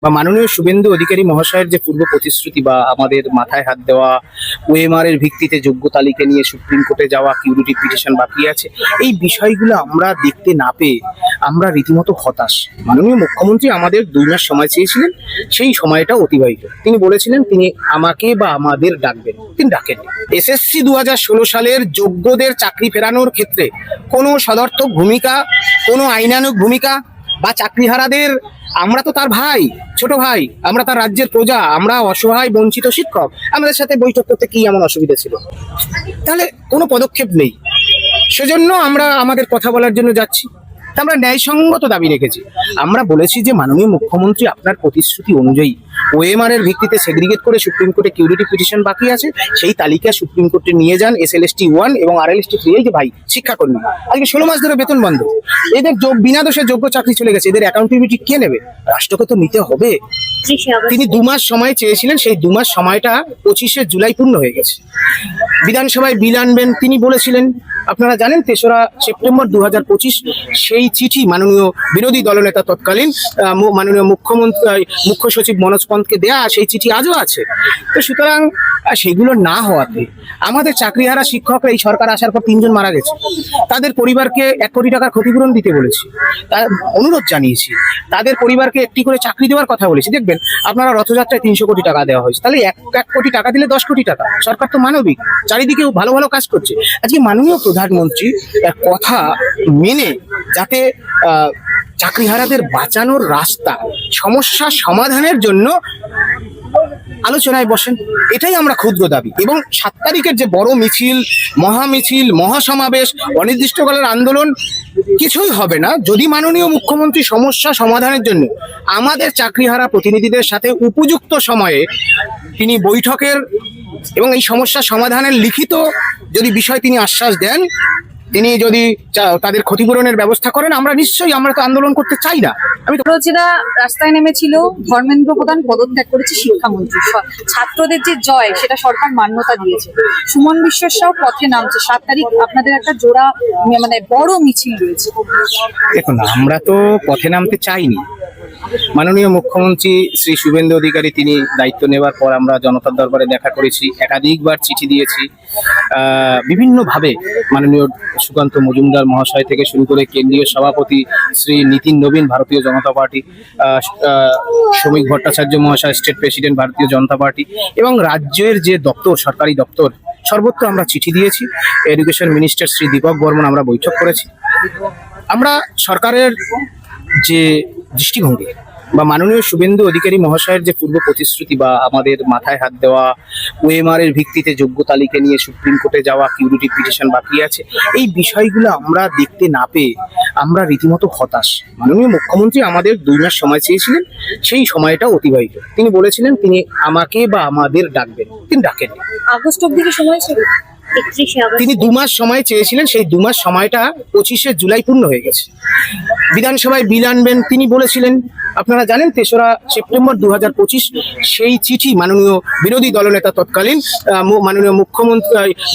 বা মাননীয় শুভেন্দু অধিকারী মহাশয়ের যে পূর্ব প্রতিশ্রুতি বা আমাদের মাথায় হাত দেওয়া, ওএমআর এর ভিত্তিতে যোগ্য তালিকা নিয়ে সুপ্রিম কোর্টে যাওয়া, কিউরিটি পিটিশন বাকি আছে, এই বিষয়গুলো আমরা দেখতে না পেয়ে আমরা রীতিমতো হতাশ। মাননীয় মুখ্যমন্ত্রী আমাদের 2 মাস সময় চেয়েছিলেন, সেই সময়টা অতিবাহিত। তিনি বলেছিলেন তিনি আমাকে বা আমাদের ডাকবেন, তিনি ডাকেন। এসএসসি 2016 সালের যোগ্যদের চাকরি ফেরানোর ক্ষেত্রে কোনো সদর্থক ভূমিকা, কোনো আইনানুগ ভূমিকা বা চাকরিহারাদের, আমরা তো তার ভাই, ছোট ভাই, আমরা তার রাজ্যের প্রজা, আমরা অসহায় বঞ্চিত শিক্ষক, আমাদের সাথে বৈঠক করতে কি এমন অসুবিধা ছিল? তাহলে কোনো পদক্ষেপ নেই। সেজন্য আমরা আমাদের কথা বলার জন্য যাচ্ছি। তা আমরা ন্যায়সঙ্গত দাবি রেখেছি। আমরা বলেছি যে মাননীয় মুখ্যমন্ত্রী আপনার প্রতিশ্রুতি অনুযায়ী ওএমআর এর ভিত্তিতে সেগ্রিগেট করে সুপ্রিম কোর্টে কিউরিটি পিটিশন বাকি আছে, সেই তালিকা সুপ্রিম কোর্টে নিয়ে যান। SLST 1 এবং RLST 3, এই যে ভাই শিক্ষাকর্মী, আজকে 16 মাস ধরে বেতন বন্ধ, এদের বিনা দোষে যোগ্য চাকরি চলে গেছে, এদের অ্যাকাউন্টেবিলিটি কে নেবে? রাষ্ট্রকে তো নিতে হবে। তিনি 2 মাস সময় চেয়েছিলেন, সেই 2 মাস সময়টা 25শে জুলাই পূর্ণ হয়ে গেছে। বিধানসভায় বিল আনবেন তিনি বলেছিলেন, আপনারা জানেন 3রা সেপ্টেম্বর 2025 সেই চিঠি মাননীয় বিরোধী দলনেতা তৎকালীন মাননীয় মুখ্য সচিব মনোজ পন্তকে দেয়া, সেই চিঠি আজও আছে। তো সুতরাং সেগুলো না হওয়াতে আমাদের চাকরিহারা শিক্ষকরা এই সরকার আসার পর 3 জন মারা গেছে, তাদের পরিবারকে 1 কোটি টাকার ক্ষতিপূরণ দিতে বলেছি, তার অনুরোধ জানিয়েছি, তাদের পরিবারকে একটি করে চাকরি দেওয়ার কথা বলেছি। দেখবেন আপনারা রথযাত্রায় 300 কোটি টাকা দেওয়া হয়েছে, তাহলে 1 কোটি টাকা দিলে 10 কোটি টাকা। সরকার তো মানবিক, চারিদিকেও ভালো ভালো কাজ করছে। আজকে মাননীয় প্রধানমন্ত্রী কথা মেনে যাতে চাকরিহারাদের বাঁচানোর রাস্তা, সমস্যা সমাধানের জন্য আলোচনায় বসেন, এটাই আমরা ক্ষুদ্র দাবি। এবং 7 তারিখের যে বড় মিছিল, মহামিছিল, মহাসমাবেশ, অনির্দিষ্টকালের আন্দোলন কিছুই হবে না যদি মাননীয় মুখ্যমন্ত্রী সমস্যা সমাধানের জন্য আমাদের চাকরিহারা প্রতিনিধিদের সাথে উপযুক্ত সময়ে তিনি বৈঠকের এবং এই সমস্যা সমাধানের লিখিত যদি বিষয় তিনি আশ্বাস দেন, তিনি যদি তাদের ক্ষতিপূরণের ব্যবস্থা করেন, আমরা নিশ্চয়ই, আমরা তো আন্দোলন করতে চাই না। আমি তো যেটা রাস্তায় নেমেছিল, ধর্মেন্দ্র প্রধান পদত্যাগ করেছে শিক্ষামন্ত্রী, ছাত্রদের যে জয় সেটা সরকার মান্যতা দিয়েছে। সুমন বিশ্বাসরাও পথে নামছে। 7 তারিখ আপনাদের একটা জোড়া বড় মিছিল রয়েছে। দেখুন, আমরা তো পথে নামতে চাইনি। মাননীয় মুখ্যমন্ত্রী শ্রী শুভেন্দু অধিকারী তিনি দায়িত্ব নেওয়ার পর আমরা জনতার দরবারে দেখা করেছি, একাধিকবার চিঠি দিয়েছি, বিভিন্নভাবে মাননীয় সুকান্ত মজুমদার মহাশয় থেকে শুরু করে কেন্দ্রীয় সভাপতি শ্রী নীতিন নবীন ভারতীয় জনতা পার্টি, শ্রমিক ভট্টাচার্য মহাশয় স্টেট প্রেসিডেন্ট ভারতীয় জনতা পার্টি, এবং রাজ্যের যে দপ্তর, সরকারি দপ্তর সর্বত্র আমরা চিঠি দিয়েছি। এডুকেশন মিনিস্টার শ্রী দীপক বর্মন আমরা বৈঠক করেছি। আমরা সরকারের যে দৃষ্টিভঙ্গি বা মাননীয় শুভেন্দু অধিকারী মহাশয়ের যে পূর্ব প্রতিশ্রুতি বা আমাদের মাথায় হাত দেওয়া, ওএমআর এর ভিত্তিতে যোগ্য তালিকা নিয়ে সুপ্রিম কোর্টে যাওয়া, কিউরিটি পিটিশন বাকি আছে, এই বিষয়গুলো আমরা দেখতে না পেয়ে আমরা রীতিমতো হতাশ। মাননীয় মুখ্যমন্ত্রী আমাদের 2 মাস সময় চেয়েছিলেন, সেই সময়টা অতিবাহিত। তিনি বলেছিলেন তিনি আমাকে বা আমাদের ডাকবেন, তিনি ডাকেন। আগস্ট অবধি সময় ছিল, তিনি 2 মাস সময় চেয়েছিলেন, সেই 2 মাস সময়টা 25শে জুলাই পূর্ণ হয়ে গেছে। বিধানসভায় বিল আনবেন তিনি বলেছিলেন, আপনারা জানেন 3রা সেপ্টেম্বর 2025 সেই চিঠি মাননীয় বিরোধী দলনেতা তৎকালীন মাননীয়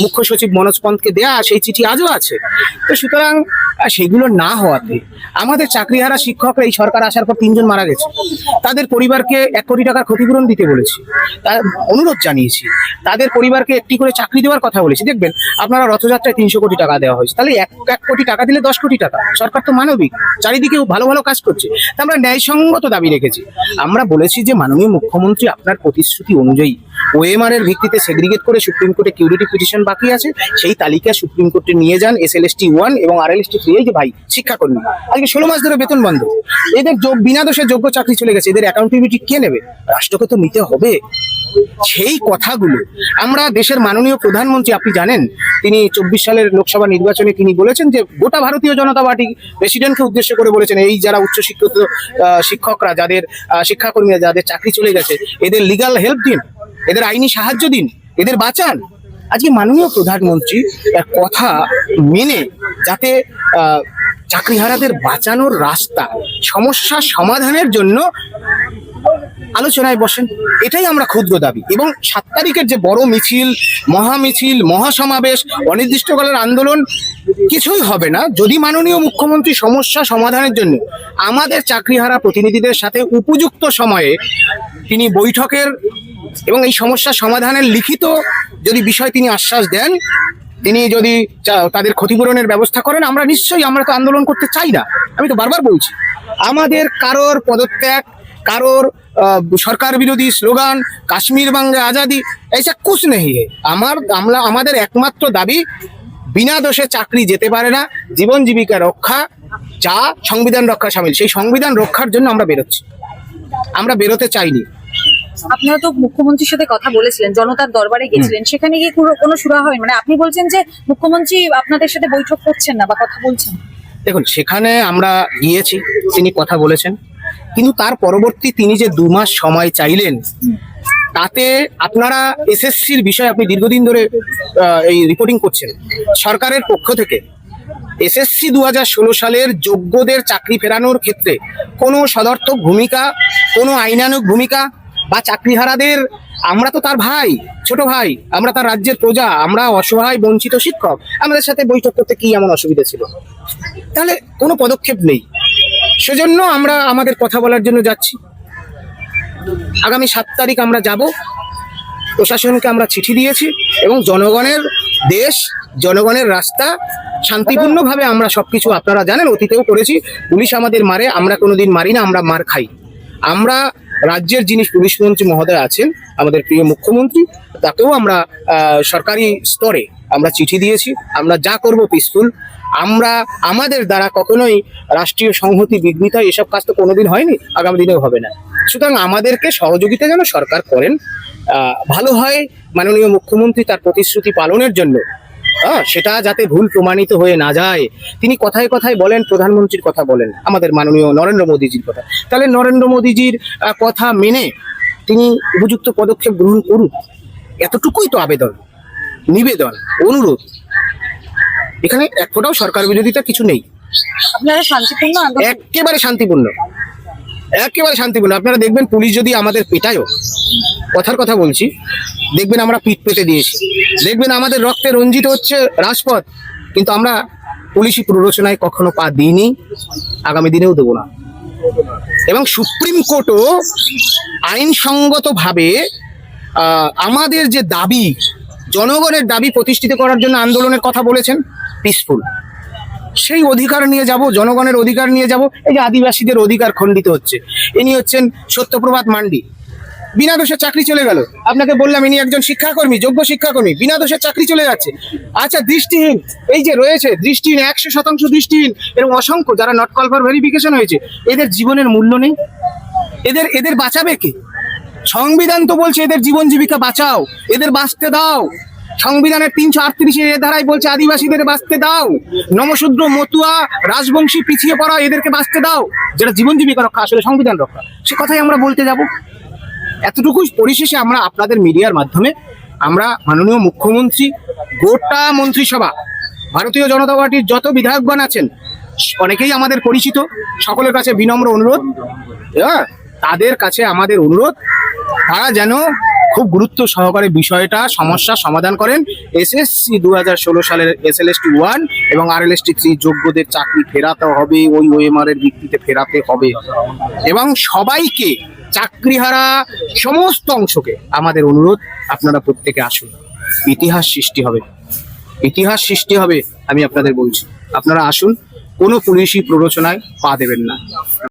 মুখ্য সচিব মনোজ পন্তকে দেয়া, সেই চিঠি আজও আছে। তো সুতরাং সেগুলো না হওয়াতে আমাদের চাকরিহারা শিক্ষকরা এই সরকার আসার পর 3 জন মারা গেছে, তাদের পরিবারকে 1 কোটি টাকার ক্ষতিপূরণ দিতে বলেছি, তার অনুরোধ জানিয়েছি, তাদের পরিবারকে একটি করে চাকরি দেওয়ার কথা বলেছি। দেখবেন আপনারা রথযাত্রায় 300 কোটি টাকা দেওয়া হয়েছে, তাহলে 1 কোটি টাকা দিলে 10 কোটি টাকা। সরকার তো মানবিক, চারিদিকেও ভালো ভালো কাজ করছে। তা আমরা ন্যায়সঙ্গত দাবি রেখেছি। আমরা বলেছি যে মাননীয় মুখ্যমন্ত্রী আপনার প্রতিশ্রুতি অনুযায়ী ওএমআর এর ভিত্তিতে সেগ্রিগেট করে সুপ্রিম কোর্টে কিউরিটি পিটিশন বাকি আছে, সেই তালিকা সুপ্রিম কোর্টে নিয়ে যান। SLST 1 এবং RLST 3, এই যে ভাই শিক্ষাকর্মী, আজকে 16 মাস ধরে বেতন বন্ধ, এদের বিনা দোষে যোগ্য চাকরি চলে গেছে, এদের অ্যাকাউন্টেবিলিটি কে নেবে? রাষ্ট্রকে তো নিতে হবে। সেই কথাগুলো আমরা দেশের মাননীয় প্রধানমন্ত্রী, আপনি জানেন তিনি 24 সালের লোকসভা নির্বাচনে তিনি বলেছেন যে গোটা ভারতীয় জনতা পার্টি প্রেসিডেন্টকে উদ্দেশ্য করে বলেছেন, এই যারা উচ্চশিক্ষিত শিক্ষকরা, যাদের শিক্ষাকর্মীরা যাদের চাকরি চলে গেছে, এদের লিগাল হেল্প দিন, এদের আইনি সাহায্য দিন, এদের বাঁচান। আজকে মাননীয় প্রধানমন্ত্রী কথা মেনে যাতে চাকরিহারাদের বাঁচানোর রাস্তা, সমস্যা সমাধানের জন্য আলোচনায় বসেন, এটাই আমরা ক্ষুদ্র দাবি। এবং 7 তারিখের যে বড় মিছিল, মহামিছিল, মহাসমাবেশ, অনির্দিষ্টকালের আন্দোলন কিছুই হবে না যদি মাননীয় মুখ্যমন্ত্রী সমস্যা সমাধানের জন্য আমাদের চাকরিহারা প্রতিনিধিদের সাথে উপযুক্ত সময়ে তিনি বৈঠকের এবং এই সমস্যা সমাধানের লিখিত যদি বিষয় তিনি আশ্বাস দেন, তিনি যদি তাদের ক্ষতিপূরণের ব্যবস্থা করেন, আমরা নিশ্চয়ই, আমরা তো আন্দোলন করতে চাই না। আমি তো বারবার বলছি, আমাদের কারোর পদত্যাগ, কারোর সরকার বিরোধী স্লোগান, কাশ্মীর বাংলা আজাদি, এইসা কুছ নেই। আমাদের একমাত্র দাবি, বিনা দোষে চাকরি যেতে পারে না, জীবন জীবিকা রক্ষা যা সংবিধান রক্ষা সামিল, সেই সংবিধান রক্ষার জন্য আমরা বেরোচ্ছি, আমরা বেরোতে চাইনি। আপনারা তো মুখ্যমন্ত্রীর সাথে কথা বলেছিলেন, জনতার দরবারে গেছিলেন, সেখানে গিয়ে কোনো সুরা হয়? মানে আপনি বলছেন যে মুখ্যমন্ত্রী আপনাদের সাথে বৈঠক করছেন না বা কথা বলছেন? দেখুন, সেখানে আমরা গিয়েছি, তিনি কথা বলেছেন, কিন্তু তার পরবর্তী তিনি যে 2 মাস সময় চাইলেন, তাতে আপনারা এসএসসির বিষয়ে আপনি দীর্ঘদিন ধরে এই রিপোর্টিং করছেন, সরকারের পক্ষ থেকে এসএসসি 2016 সালের যোগ্যদের চাকরি ফেরানোর ক্ষেত্রে কোনো সদর্থক ভূমিকা, কোনো আইনানুগ ভূমিকা বা চাকরিহারাদের, আমরা তো তার ভাই, ছোট ভাই, আমরা তার রাজ্যের প্রজা, আমরা অসহায় বঞ্চিত শিক্ষক, আমাদের সাথে বৈঠক করতে কি এমন অসুবিধা ছিল? তাহলে কোনো পদক্ষেপ নেই। সেজন্য আমরা আমাদের কথা বলার জন্য যাচ্ছি। আগামী 7 তারিখ আমরা যাব, প্রশাসনকে আমরা চিঠি দিয়েছি এবং জনগণের দেশ, জনগণের রাস্তা, শান্তিপূর্ণভাবে আমরা সবকিছু, আপনারা জানেন অতীতেও করেছি, পুলিশ আমাদের মারে, আমরা কোনোদিন মারি না, আমরা মার খাই। আমরা রাজ্যের যিনি পুলিশ মন্ত্রী মহোদয় আছেন, আমাদের প্রিয় মুখ্যমন্ত্রী, তাকেও আমরা সরকারি স্তরে আমরা চিঠি দিয়েছি, আমরা যা করব পিসফুল। আমরা আমাদের দ্বারা কখনোই রাষ্ট্রীয় সংহতি বিঘ্নিত হয়, এসব কাজ তো কোনোদিন হয়নি, আগামী দিনেও হবে না। সুতরাং আমাদেরকে সহযোগিতা যেন সরকার করেন, ভালো হয়। মাননীয় মুখ্যমন্ত্রী তার প্রতিশ্রুতি পালনের জন্য, সেটা যাতে ভুল প্রমাণিত হয়ে না যায়। তিনি কথায় কথায় বলেন, প্রধানমন্ত্রীর কথা বলেন, আমাদের মাননীয় নরেন্দ্র মোদীজির কথা, তাহলে নরেন্দ্র মোদীজির কথা মেনে তিনি উপযুক্ত পদক্ষেপ গ্রহণ করুন, এতটুকুই তো আবেদন, নিবেদন, অনুরোধ। এখানে এক ফোঁটাও সরকার বিরোধিতা কিছু নেই। আপনারা শান্তিপূর্ণ আন্দোলন? একেবারে শান্তিপূর্ণ, একেবারে শান্তিপূর্ণ। আপনারা দেখবেন পুলিশ যদি আমাদের পেটায়ও, কথার কথা বলছি, দেখবেন আমরা পিঠ পেতে দিয়েছি, দেখবেন আমাদের রক্তে রঞ্জিত হচ্ছে রাজপথ, কিন্তু আমরা পুলিশি প্ররোচনায় কখনো পা দিইনি, আগামী দিনেও দেবো না। এবং সুপ্রিম কোর্টও আইনসঙ্গতভাবে আমাদের যে দাবি, জনগণের দাবি প্রতিষ্ঠিত করার জন্য আন্দোলনের কথা বলেছেন, পিসফুল, সেই অধিকার নিয়ে যাব, জনগণের অধিকার নিয়ে যাব। এই যে আদিবাসীদের অধিকার খণ্ডিত হচ্ছে, ইনি হচ্ছেন সত্যপ্রভাত মান্ডি, বিনা দোষে চাকরি চলে গেল। আপনাকে বললাম ইনি একজন শিক্ষাকর্মী, যোগ্য শিক্ষাকর্মী, বিনা দোষে চাকরি চলে যাচ্ছে। আচ্ছা, দৃষ্টিহীন, এই যে রয়েছে দৃষ্টিহীন, 100% দৃষ্টিহীন, এরকম অসংখ্য যারা নট কল ফর ভেরিফিকেশন হয়েছে, এদের জীবনের মূল্য নেই, এদের বাঁচাবে কে? সংবিধান তো বলছে এদের জীবন জীবিকা বাঁচাও, এদের বাঁচতে দাও। সংবিধানের 338 এর ধারায় বলছে আদিবাসীদের বাঁচতে দাও, নমশূদ্র, মতুয়া, রাজবংশী, পিছিয়ে পড়া, এদেরকে বাঁচতে দাও। যেটা জীবন জীবিকা রক্ষা, আসলে সংবিধান রক্ষা, সে কথাই আমরা বলতে যাব। এতটুকুই। পরিশেষে আমরা আপনাদের মিডিয়ার মাধ্যমে আমরা মাননীয় মুখ্যমন্ত্রী, গোটা মন্ত্রিসভা, ভারতীয় জনতা পার্টির যত বিধায়কগণ আছেন, অনেকেই আমাদের পরিচিত, সকলের কাছে বিনম্র অনুরোধ, তাদের কাছে আমাদের অনুরোধ, তারা যেন খুব গুরুত্ব সহকারে বিষয়টা, সমস্যা সমাধান করেন। এসএসসি 2016 সালের SLST 1 এবং RLST 3 যোগ্যদের চাকরি ফেরাতে হবে, ওই OMR এর ভিত্তিতে ফেরাতে হবে, এবং সবাইকে, চাকরিহারা সমস্ত অংশকে আমাদের অনুরোধ, আপনারা প্রত্যেকে আসুন, ইতিহাস সৃষ্টি হবে, ইতিহাস সৃষ্টি হবে। আমি আপনাদের বলছি, আপনারা আসুন, কোনো পুলিশি প্ররোচনায় পা দেবেন না।